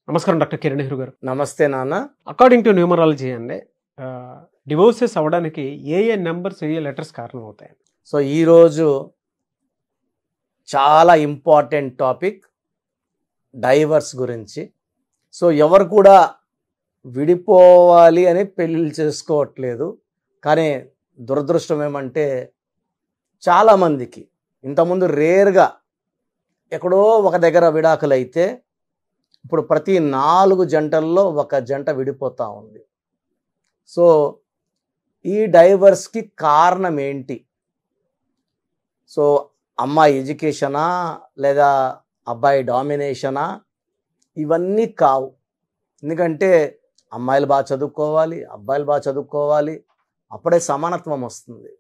నమస్కారం డాక్టర్ కిరణ్ నెహ్రూ గారు. నమస్తే నాన్న. అకార్డింగ్ టు న్యూమరాలజీ అండి, డివోర్సెస్ అవ్వడానికి ఏ నెంబర్స్ ఏ లెటర్స్ కారణం అవుతాయి? సో ఈరోజు చాలా ఇంపార్టెంట్ టాపిక్ డైవర్స్ గురించి. సో ఎవరు కూడా విడిపోవాలి అని పెళ్ళిళ్ళు చేసుకోవట్లేదు. కానీ దురదృష్టం ఏమంటే చాలామందికి ఇంతకుముందు రేర్గా ఎక్కడో ఒక దగ్గర విడాకులు అయితే ఇప్పుడు ప్రతి 4 జంటల్లో ఒక జంట విడిపోతూ ఉంది. సో ఈ డైవర్స్కి కారణం ఏంటి? సో అమ్మాయి ఎడ్యుకేషనా లేదా అబ్బాయి డామినేషనా? ఇవన్నీ కావు. ఎందుకంటే అమ్మాయిలు బాగా చదువుకోవాలి, అబ్బాయిలు బాగా చదువుకోవాలి, అప్పుడే సమానత్వం వస్తుంది.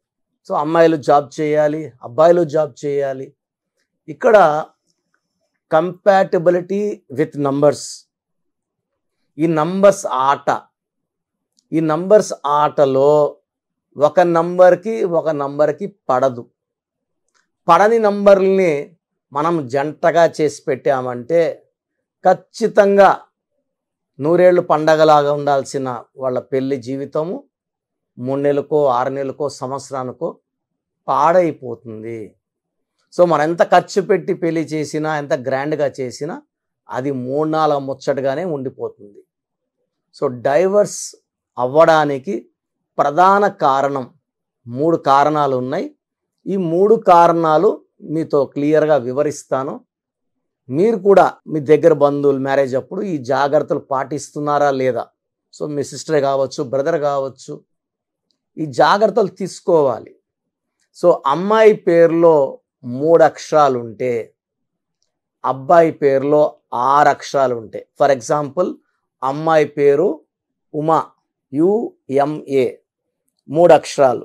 సో అమ్మాయిలు జాబ్ చేయాలి, అబ్బాయిలు జాబ్ చేయాలి. ఇక్కడ కంపాటబిలిటీ విత్ నంబర్స్, ఈ నంబర్స్ ఆటలో ఒక నంబర్కి పడదు. పడని నంబర్ని మనం జంటగా చేసి పెట్టామంటే ఖచ్చితంగా 100 ఏళ్ళు పండగలాగా ఉండాల్సిన వాళ్ళ పెళ్లి జీవితము 3 నెలలకో 6 నెలలకో సంవత్సరానికో పాడైపోతుంది. సో మనం ఎంత ఖర్చు పెట్టి పెళ్లి చేసినా, ఎంత గ్రాండ్గా చేసినా అది 3-4 ముచ్చటగానే ఉండిపోతుంది. సో డైవర్స్ అవ్వడానికి ప్రధాన కారణం 3 కారణాలు ఉన్నాయి. ఈ 3 కారణాలు మీతో క్లియర్గా వివరిస్తాను. మీరు కూడా మీ దగ్గర బంధువులు మ్యారేజ్ అప్పుడు ఈ జాగ్రత్తలు పాటిస్తున్నారా లేదా? సో మీ సిస్టర్ కావచ్చు, బ్రదర్ కావచ్చు, ఈ జాగ్రత్తలు తీసుకోవాలి. సో అమ్మాయి పేరులో 3 అక్షరాలు ఉంటే, అబ్బాయి పేరులో 6 అక్షరాలు ఉంటాయి. ఫర్ ఎగ్జాంపుల్ అమ్మాయి పేరు ఉమా, UMA 3 అక్షరాలు.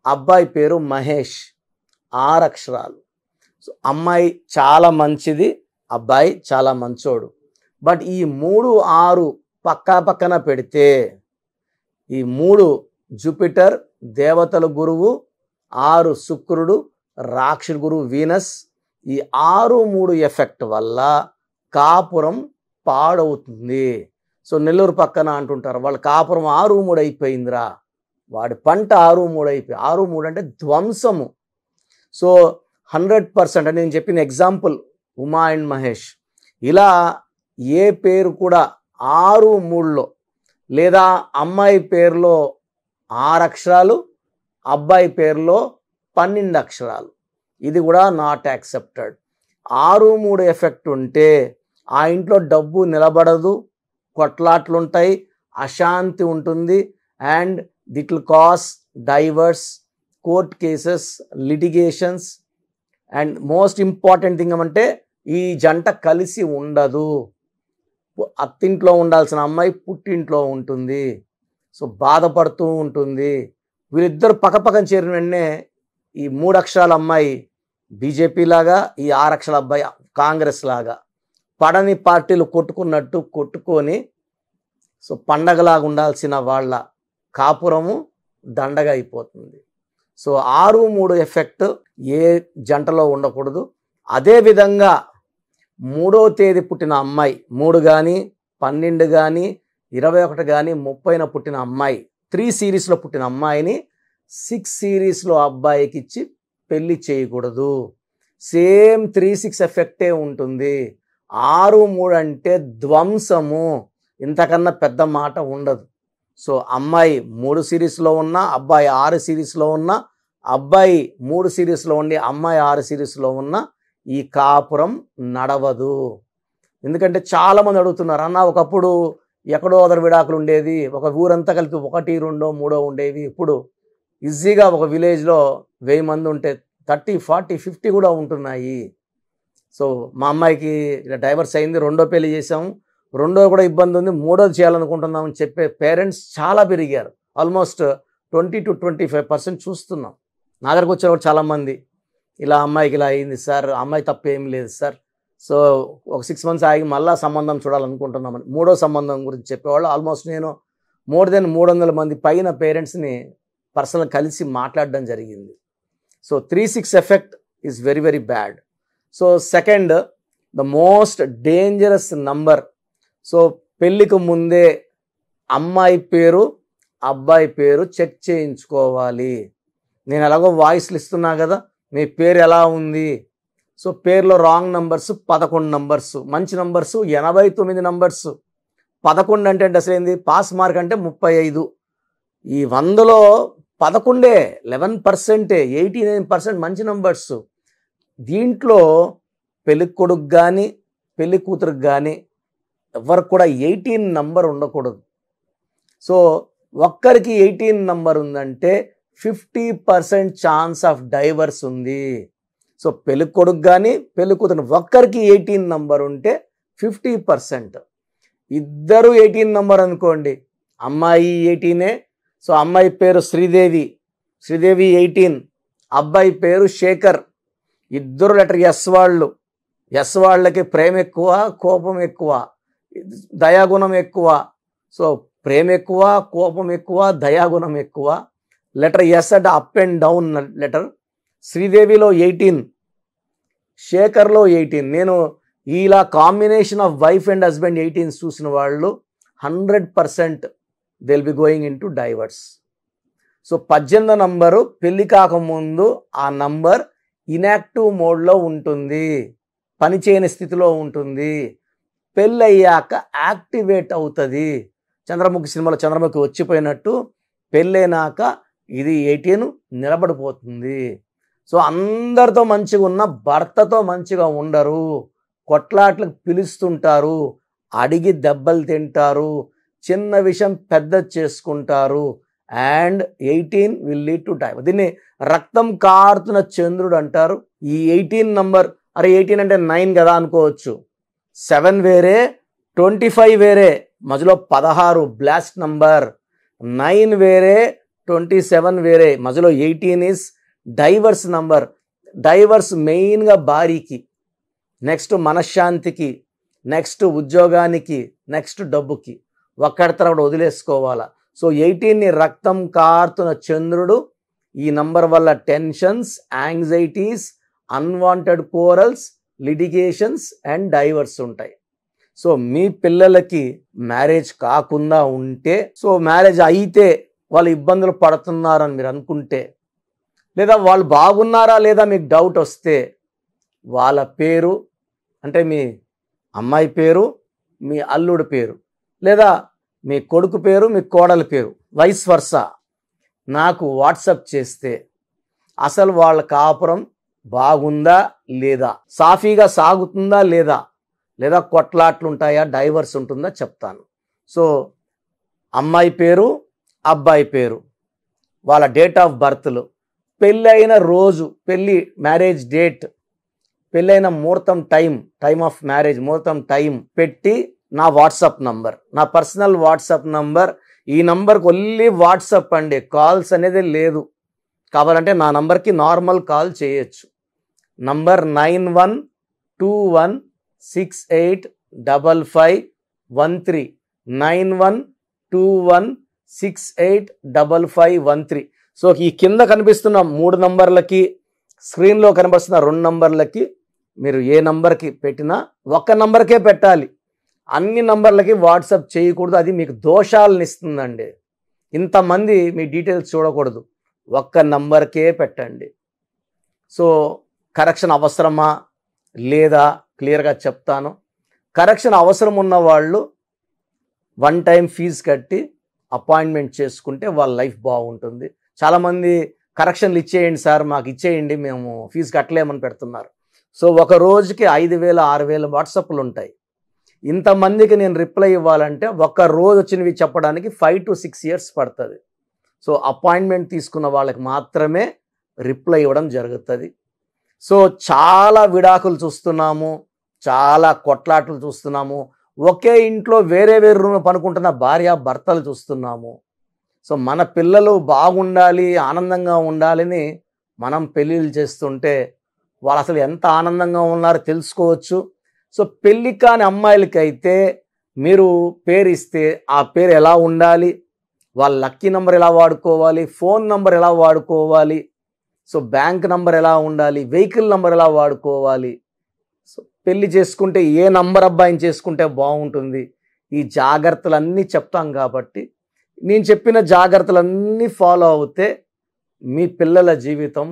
అబ్బాయి పేరు మహేష్ 6 అక్షరాలు. సో అమ్మాయి చాలా మంచిది, అబ్బాయి చాలా మంచోడు. బట్ ఈ 3, 6 పక్కన పెడితే ఈ 3 జూపిటర్ దేవతల గురువు, 6 శుక్రుడు రాక్షసుడు గురువు వీనస్, ఈ 6-3 ఎఫెక్ట్ వల్ల కాపురం పాడవుతుంది. సో నెల్లూరు పక్కన అంటుంటారు, వాళ్ళ కాపురం 6-3 అయిపోయిందిరా, వాడి పంట 6-3 అయిపోయి. 6-3 అంటే ధ్వంసము. సో 100% అంటే నేను చెప్పిన ఎగ్జాంపుల్ ఉమా అండ్ మహేష్, ఇలా ఏ పేరు కూడా 6-3లో లేదా అమ్మాయి పేరులో 6 అక్షరాలు, అబ్బాయి పేరులో 12 అక్షరాలు, ఇది కూడా నాట్ యాక్సెప్టెడ్. 6-3 ఎఫెక్ట్ ఉంటే ఆ ఇంట్లో డబ్బు నిలబడదు, కొట్లాట్లుంటాయి, అశాంతి ఉంటుంది, and that will cause divorce, court cases, litigations, and most important thing ఏమంటే ఈ జంట కలిసి ఉండదు. అత్తింట్లో ఉండాల్సిన అమ్మాయి పుట్టింట్లో ఉంటుంది. సో బాధపడుతూ ఉంటుంది. వీళ్ళిద్దరు పక్కపక్కన చేరిన వెంటనే ఈ 3 అక్షరాల అమ్మాయి బీజేపీ లాగా, ఈ 6 అక్షరాల అబ్బాయి కాంగ్రెస్ లాగా పడని పార్టీలు కొట్టుకున్నట్టు కొట్టుకొని, సో పండగలాగా ఉండాల్సిన వాళ్ళ కాపురము దండగా అయిపోతుంది. సో 6-3 ఎఫెక్ట్ ఏ జంటలో ఉండకూడదు. అదేవిధంగా 3వ తేదీ పుట్టిన అమ్మాయి, 3 కానీ 12 కానీ 21 కానీ 30న పుట్టిన అమ్మాయి, 3 సిరీస్లో పుట్టిన అమ్మాయిని 6 సిరీస్లో అబ్బాయికి ఇచ్చి పెళ్లి చేయకూడదు. సేమ్ 3-6 ఎఫెక్టే ఉంటుంది. 6-3 అంటే ధ్వంసము, ఇంతకన్నా పెద్ద మాట ఉండదు. సో అమ్మాయి 3 సిరీస్లో ఉన్నా, అబ్బాయి 6 సిరీస్లో ఉన్నా, అబ్బాయి 3 సిరీస్లో ఉండి అమ్మాయి 6 సిరీస్లో ఉన్నా ఈ కాపురం నడవదు. ఎందుకంటే చాలామంది అడుగుతున్నారు, అన్న ఒకప్పుడు ఎక్కడో అదర్ విడాకులు ఉండేది, ఒక ఊరంతా కలిపి 1, 2, 3 ఉండేవి, ఇప్పుడు ఈజీగా ఒక విలేజ్లో 1000 మంది ఉంటే 30, 40, 50 కూడా ఉంటున్నాయి. సో మా అమ్మాయికి డైవర్స్ అయింది, 2వ పెళ్లి చేసాము, 2వ కూడా ఇబ్బంది ఉంది, 3వది చేయాలనుకుంటున్నామని చెప్పే పేరెంట్స్ చాలా పెరిగారు. ఆల్మోస్ట్ 20 to 25% చూస్తున్నాం. నా దగ్గరకు వచ్చేవాడు చాలామంది, ఇలా అమ్మాయికి ఇలా అయింది సార్, అమ్మాయి తప్పు ఏం లేదు సార్, సో ఒక 6 months ఆగి మళ్ళీ సంబంధం చూడాలనుకుంటున్నామని 3వ సంబంధం గురించి చెప్పేవాళ్ళు. ఆల్మోస్ట్ నేను మోర్ దెన్ 300 మంది పైన పేరెంట్స్ని పర్సనల్ కలిసి మాట్లాడడం జరిగింది. So 3-6 effect is very very bad. So second, the most dangerous number. So పెళ్ళికి ముందే అమ్మాయి పేరు అబ్బాయి పేరు చెక్ చేయించుకోవాలి. నేను ఎలాగో వాయిస్లు ఇస్తున్నా కదా, మీ పేరు ఎలా ఉంది. సో పేరులో రాంగ్ నంబర్స్ 11 నంబర్స్, మంచి నంబర్స్ 89 నంబర్స్. 11 అంటే అసలు ఏంది, పాస్ మార్క్ అంటే 35. ఈ 100లో 11, 11%, 89% మంచి నంబర్స్. దీంట్లో పెళ్లి కొడుకు కానీ పెళ్లి కూతురుకు కానీ ఎవరికి కూడా 18 నంబర్ ఉండకూడదు. సో ఒక్కరికి 18 నంబర్ ఉందంటే 50% ఛాన్స్ ఆఫ్ డైవర్స్ ఉంది. సో పెళ్లి కొడుకు కానీ పెళ్లి కూతురు ఒక్కరికి 18 నంబర్ ఉంటే 50%. ఇద్దరు 18 నంబర్ అనుకోండి, అమ్మాయి 18, సో అమ్మాయి పేరు శ్రీదేవి 18, అబ్బాయి పేరు శేఖర్. ఇద్దరు లెటర్ ఎస్ వాళ్ళు. ఎస్ వాళ్ళకి ప్రేమ ఎక్కువ, కోపం ఎక్కువ, దయాగుణం ఎక్కువ. సో ప్రేమ ఎక్కువ, కోపం ఎక్కువ, దయాగుణం ఎక్కువ. లెటర్ ఎస్ అంటే అప్ అండ్ డౌన్ లెటర్. శ్రీదేవిలో 18, శేఖర్లో 18. నేను ఇలా combination of wife and husband 18 చూసిన వాళ్ళు 100% they will be going in to divorce. So 18 number పెళ్లి కాకముందు ఆ నంబర్ ఇన్యాక్టివ్ మోడ్లో ఉంటుంది, పనిచేయని స్థితిలో ఉంటుంది. పెళ్ళి అయ్యాక యాక్టివేట్ అవుతుంది. చంద్రముఖి సినిమాలో చంద్రముఖి వచ్చిపోయినట్టు పెళ్ళైనాక ఇది 18 నిలబడిపోతుంది. సో అందరితో మంచిగా ఉన్న భర్తతో మంచిగా ఉండరు, కొట్లాట్లకు పిలుస్తుంటారు, అడిగి దెబ్బలు తింటారు, చిన్న విషయం పెద్ద చేసుకుంటారు. And 18 will lead to divorce. దీన్ని రక్తం కారుతున్న చంద్రుడు అంటారు. ఈ 18 నంబర్, అరే 18 అంటే 9 కదా అనుకోవచ్చు. 7 వేరే, 25 వేరే, మధ్యలో 16 బ్లాస్ట్ నంబర్. 9 వేరే, 27 వేరే, మధ్యలో 18 ఈస్ డైవర్స్ నంబర్. డైవర్స్ మెయిన్గా భార్యకి, నెక్స్ట్ మనశ్శాంతికి, నెక్స్ట్ ఉద్యోగానికి, నెక్స్ట్ డబ్బుకి. ఒక్కడి తర్వాత వదిలేసుకోవాలా. సో 18ని రక్తం కారుతున్న చంద్రుడు. ఈ నంబర్ వల్ల tensions, anxieties, unwanted corals, litigations and diverse ఉంటాయి. సో మీ పిల్లలకి మ్యారేజ్ కాకుండా ఉంటే, సో మ్యారేజ్ అయితే వాళ్ళు ఇబ్బందులు పడుతున్నారని మీరు అనుకుంటే, లేదా వాళ్ళు బాగున్నారా లేదా మీకు డౌట్ వస్తే, వాళ్ళ పేరు అంటే మీ అమ్మాయి పేరు, మీ అల్లుడి పేరు, లేదా మీ కొడుకు పేరు, మీ కోడలి పేరు, వైస్ వర్సా నాకు వాట్సాప్ చేస్తే అసలు వాళ్ళ కాపురం బాగుందా లేదా, సాఫీగా సాగుతుందా లేదా, లేదా కొట్లాట్లు ఉంటాయా, డైవర్స్ ఉంటుందా చెప్తాను. సో అమ్మాయి పేరు, అబ్బాయి పేరు, వాళ్ళ డేట్ ఆఫ్ బర్త్లు, పెళ్ళి అయిన రోజు, పెళ్ళి మ్యారేజ్ డేట్, పెళ్ళైన ముహూర్తం టైం ఆఫ్ మ్యారేజ్ ముహూర్తం టైం పెట్టి నా వాట్సాప్ నంబర్, నా పర్సనల్ వాట్సాప్ నంబర్. ఈ నంబర్కి ఓన్లీ వాట్సాప్ అండి, కాల్స్ అనేది లేదు. కావాలంటే నా నంబర్కి నార్మల్ కాల్ చేయొచ్చు. నంబర్ 9121685513, 9121685513. సో ఈ కింద కనిపిస్తున్న 3 నంబర్లకి, స్క్రీన్లో కనిపిస్తున్న 2 నంబర్లకి మీరు ఏ నంబర్కి పెట్టినా ఒక్క నంబర్కే పెట్టాలి. అన్ని నంబర్లకి వాట్సాప్ చేయకూడదు, అది మీకు దోషాలను ఇస్తుందండి. ఇంతమంది మీ డీటెయిల్స్ చూడకూడదు, ఒక్క నంబర్కే పెట్టండి. సో కరెక్షన్ అవసరమా లేదా క్లియర్గా చెప్తాను. కరెక్షన్ అవసరం ఉన్న వాళ్ళు 1 టైం ఫీజు కట్టి అపాయింట్మెంట్ చేసుకుంటే వాళ్ళ లైఫ్ బాగుంటుంది. చాలామంది కరెక్షన్లు ఇచ్చేయండి సార్, మాకు ఇచ్చేయండి, మేము ఫీజు కట్టలేమని పెడుతున్నారు. సో ఒక రోజుకి 5,000 6,000 వాట్సాప్లు ఉంటాయి. ఇంతమందికి నేను రిప్లై ఇవ్వాలంటే ఒక్క రోజు వచ్చినవి చెప్పడానికి 5 to 6 years పడుతుంది. సో అపాయింట్మెంట్ తీసుకున్న వాళ్ళకి మాత్రమే రిప్లై ఇవ్వడం జరుగుతుంది. సో చాలా విడాకులు చూస్తున్నాము, చాలా కొట్లాటలు చూస్తున్నాము, ఒకే ఇంట్లో వేరే వేరే రూమ్ పనుకుంటున్న భార్య భర్తలు చూస్తున్నాము. సో మన పిల్లలు బాగుండాలి, ఆనందంగా ఉండాలని మనం పెళ్ళిళ్ళు చేస్తుంటే వాళ్ళు అసలు ఎంత ఆనందంగా ఉన్నారో తెలుసుకోవచ్చు. సో పెళ్ళి కాని అమ్మాయిలకైతే మీరు పేరు ఇస్తే ఆ పేరు ఎలా ఉండాలి, వాళ్ళ లక్కీ నెంబర్ ఎలా వాడుకోవాలి, ఫోన్ నెంబర్ ఎలా వాడుకోవాలి, సో బ్యాంక్ నెంబర్ ఎలా ఉండాలి, వెహికల్ నెంబర్ ఎలా వాడుకోవాలి, సో పెళ్ళి చేసుకుంటే ఏ నంబర్ అబ్బాయిని చేసుకుంటే బాగుంటుంది, ఈ జాగ్రత్తలన్నీ చెప్తాం కాబట్టి నేను చెప్పిన జాగ్రత్తలన్నీ ఫాలో అవుతే మీ పిల్లల జీవితం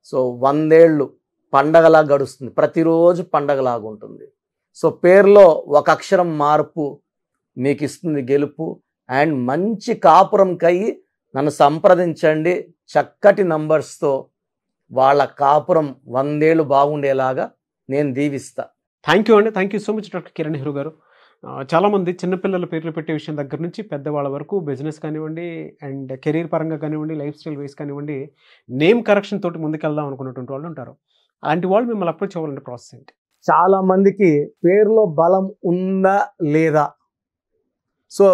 సో 100 ఏళ్ళు పండగలా గడుస్తుంది, ప్రతిరోజు పండగలాగా ఉంటుంది. సో పేరులో ఒక అక్షరం మార్పు మీకు ఇస్తుంది గెలుపు. అండ్ మంచి కాపురం కయ్యి నన్ను సంప్రదించండి. చక్కటి నంబర్స్తో వాళ్ళ కాపురం 100 ఏళ్ళు బాగుండేలాగా నేను దీవిస్తా. థ్యాంక్ యూ అండి. Thank you so much doctor Kiran Nehru గారు. చాలామంది చిన్నపిల్లల పేర్లు పెట్టే విషయం దగ్గర నుంచి పెద్దవాళ్ళ వరకు బిజినెస్ కానివ్వండి, అండ్ కెరీర్ పరంగా కానివ్వండి, లైఫ్ స్టైల్ వైస్ కానివ్వండి, నేమ్ కరెక్షన్ తోటి ముందుకెళ్దాం అనుకున్నటువంటి వాళ్ళు ఉంటారు. అలాంటి వాళ్ళు మిమ్మల్ని అప్రోచ్ అవ్వాలంటే ప్రాసెస్ ఏంటి? చాలా మందికి పేరులో బలం ఉందా లేదా, సో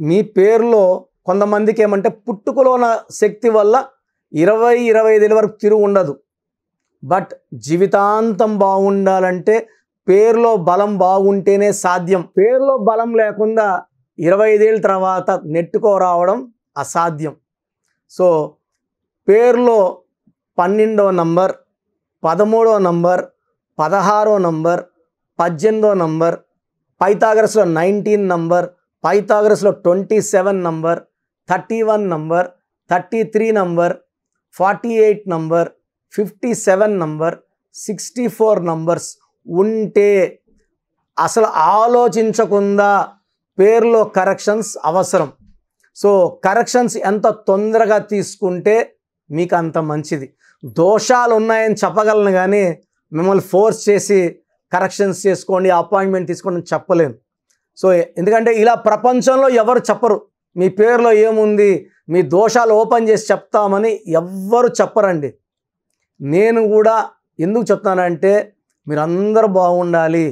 మీ పేరులో కొంతమందికి ఏమంటే పుట్టుకలో ఉన్న శక్తి వల్ల 20-25 ఏళ్ళ వరకు తిరుగు ఉండదు. బట్ జీవితాంతం బాగుండాలంటే పేరులో బలం బాగుంటేనే సాధ్యం. పేరులో బలం లేకుండా 25 ఏళ్ళ తర్వాత నెట్టుకో రావడం అసాధ్యం. సో పేరులో 12వ నంబర్, 13వ నంబర్, 16వ నంబర్, 18వ నంబర్, పైథాగరస్లో 19 నంబర్, పైథాగరస్లో 27 number, 31 number, 33 number, 48 number, 57 number, 64 numbers ఉంటే అసలు ఆలోచించకుండా పేరులో కరెక్షన్స్ అవసరం. సో కరెక్షన్స్ ఎంత తొందరగా తీసుకుంటే మీకు అంత మంచిది. దోషాలు ఉన్నాయని చెప్పగలను కానీ మిమ్మల్ని ఫోర్స్ చేసి కరెక్షన్స్ చేసుకోండి, అపాయింట్మెంట్ తీసుకోండి అని చెప్పలేను. సో ఎందుకంటే ఇలా ప్రపంచంలో ఎవరు చెప్పరు. మీ పేరులో ఏముంది, మీ దోషాలు ఓపెన్ చేసి చెప్తామని ఎవ్వరు చెప్పరండి. నేను కూడా ఎందుకు చెప్తానంటే మీరందరూ బాగుండాలి.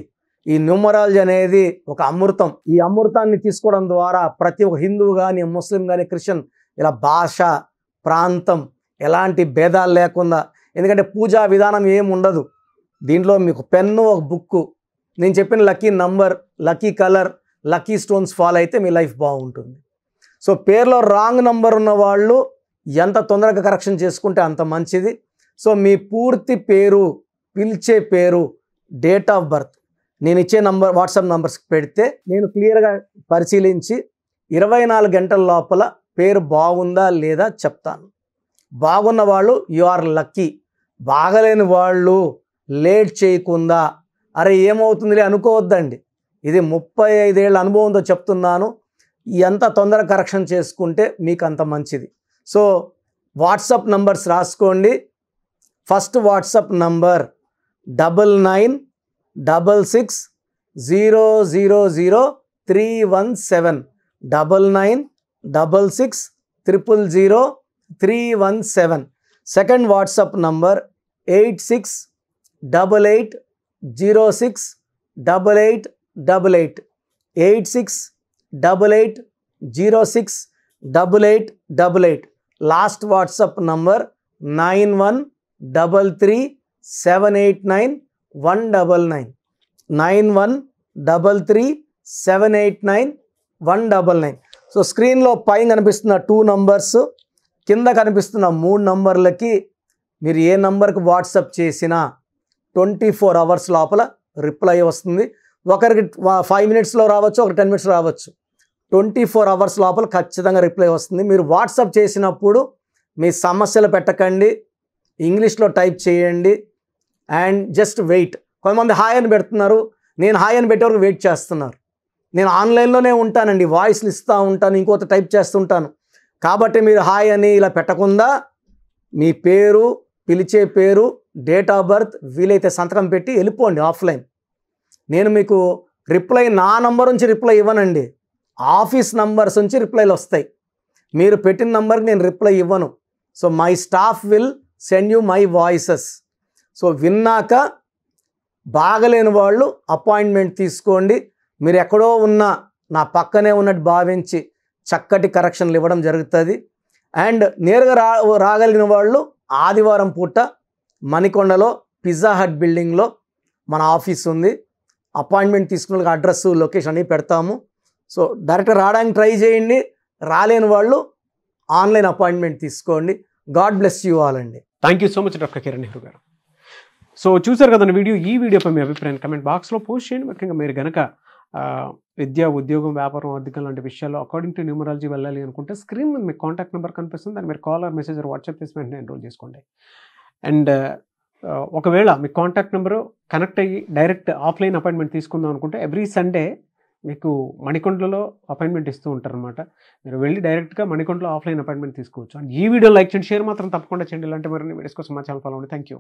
ఈ న్యూమరాలజీ అనేది ఒక అమృతం. ఈ అమృతాన్ని తీసుకోవడం ద్వారా ప్రతి ఒక్క హిందువు కానీ, ముస్లిం కానీ, క్రిస్టియన్ ఇలా భాష, ప్రాంతం ఎలాంటి భేదాలు లేకుండా, ఎందుకంటే పూజా విధానం ఏమి ఉండదు దీంట్లో. మీకు పెన్ను, ఒక బుక్కు, నేను చెప్పిన lucky number, lucky colour, lucky stones follow అయితే మీ లైఫ్ బాగుంటుంది. సో పేరులో రాంగ్ నంబర్ ఉన్న వాళ్ళు ఎంత తొందరగా కరెక్షన్ చేసుకుంటే అంత మంచిది. సో మీ పూర్తి పేరు, పిలిచే పేరు, డేట్ ఆఫ్ బర్త్ నేను ఇచ్చే నంబర్, వాట్సాప్ నంబర్స్కి పెడితే నేను క్లియర్గా పరిశీలించి 24 గంటల లోపల పేరు బాగుందా లేదా చెప్తాను. బాగున్న వాళ్ళు యు ఆర్ లక్కీ. బాగలేని వాళ్ళు లేట్ చేయకుండా అరే ఏమవుతుందిలే అనుకోవద్దండి. ఇది 35 ఏళ్ళ అనుభవంతో చెప్తున్నాను. ఎంత తొందరగా కరెక్షన్ చేసుకుంటే మీకు అంత మంచిది. సో వాట్సాప్ నంబర్స్ రాసుకోండి. First WhatsApp number 9966000317, 9966000317. Second WhatsApp number 8688068888, 8688068888. Last WhatsApp number 9133789199, 9133789199. So స్క్రీన్లో పైన కనిపిస్తున్న 2 నంబర్స్, కింద కనిపిస్తున్న 3 నంబర్లకి మీరు ఏ నంబర్కి వాట్సాప్ చేసినా 24 అవర్స్ లోపల రిప్లై వస్తుంది. ఒకరికి 5 మినిట్స్లో రావచ్చు, ఒక 10 మినిట్స్ రావచ్చు. 24 అవర్స్ లోపల ఖచ్చితంగా రిప్లై వస్తుంది. మీరు వాట్సాప్ చేసినప్పుడు మీ సమస్యలు పెట్టకండి, ఇంగ్లీష్లో టైప్ చేయండి అండ్ జస్ట్ వెయిట్. కొంతమంది హాయ్ అని పెడుతున్నారు, నేను హాయ్ అని పెట్టే వరకు వెయిట్ చేస్తున్నారు. నేను ఆన్లైన్లోనే ఉంటానండి, వాయిస్లు ఇస్తూ ఉంటాను, ఇంకొక టైప్ చేస్తుంటాను. కాబట్టి మీరు హాయ్ అని ఇలా పెట్టకుండా మీ పేరు, పిలిచే పేరు, డేట్ ఆఫ్ బర్త్, వీలైతే సంతకం పెట్టి వెళ్ళిపోండి ఆఫ్లైన్. నేను మీకు రిప్లై నా నంబర్ నుంచి రిప్లై ఇవ్వనండి, ఆఫీస్ నంబర్స్ నుంచి రిప్లైలు వస్తాయి. మీరు పెట్టిన నంబర్కి నేను రిప్లై ఇవ్వను. So my staff will send you my voices. So విన్నాక బాగలేని వాళ్ళు అపాయింట్మెంట్ తీసుకోండి. మీరు ఎక్కడో ఉన్నా నా పక్కనే ఉన్నట్టు భావించి చక్కటి కరెక్షన్లు ఇవ్వడం జరుగుతుంది. అండ్ నేరుగా రాగలిగిన వాళ్ళు ఆదివారం పూట మణికొండలో పిజ్జా హట్ బిల్డింగ్లో మన ఆఫీస్ ఉంది. అపాయింట్మెంట్ తీసుకున్న అడ్రస్, లొకేషన్ అన్నీ పెడతాము. సో డైరెక్ట్గా రావడానికి ట్రై చేయండి. రాలేని వాళ్ళు ఆన్లైన్ అపాయింట్మెంట్ తీసుకోండి. గాడ్ బ్లెస్ యూ ఆల్ అండి. Thank you so much doctor Kiran Nehru గారు. సో చూసారు కదండి వీడియో. ఈ వీడియోపై మీ అభిప్రాయం కమెంట్ బాక్స్లో పోస్ట్ చేయండి. ముఖ్యంగా మీరు కనుక విద్య, ఉద్యోగం, వ్యాపారం, ఆర్థికం లాంటి విషయాల్లో అకార్డింగ్ టు న్యూమరాలజీ వెళ్ళాలి అనుకుంటే స్క్రీన్ మీద మీకు కాంటాక్ట్ నెంబర్ కనిపిస్తుంది. దాన్ని మీరు call or message or WhatsApp చేసి వెంటనే ఎన్రోల్ చేసుకోండి. అండ్ ఒకవేళ మీ కాంటాక్ట్ నెంబరు కనెక్ట్ అయ్యి డైరెక్ట్ ఆఫ్లైన్ అపాయింట్మెంట్ తీసుకుందాం అనుకుంటే ఎవ్రీ సండే మీకు మణికొండలో అపాయింట్మెంట్ ఇస్తూ ఉంటారనమాట. మీరు వెళ్ళి డైరెక్ట్గా మణికొండలో ఆఫ్లైన్ అపాయింట్మెంట్ తీసుకోవచ్చు. అండ్ ఈ వీడియో లైక్ చేయండి, షేర్ మాత్రం తప్పకుండా చేయండి. ఇలాంటి మరిన్ని వీడియోస్ కోసం మా ఛానల్ ఫాలో అవ్వండి. Thank you.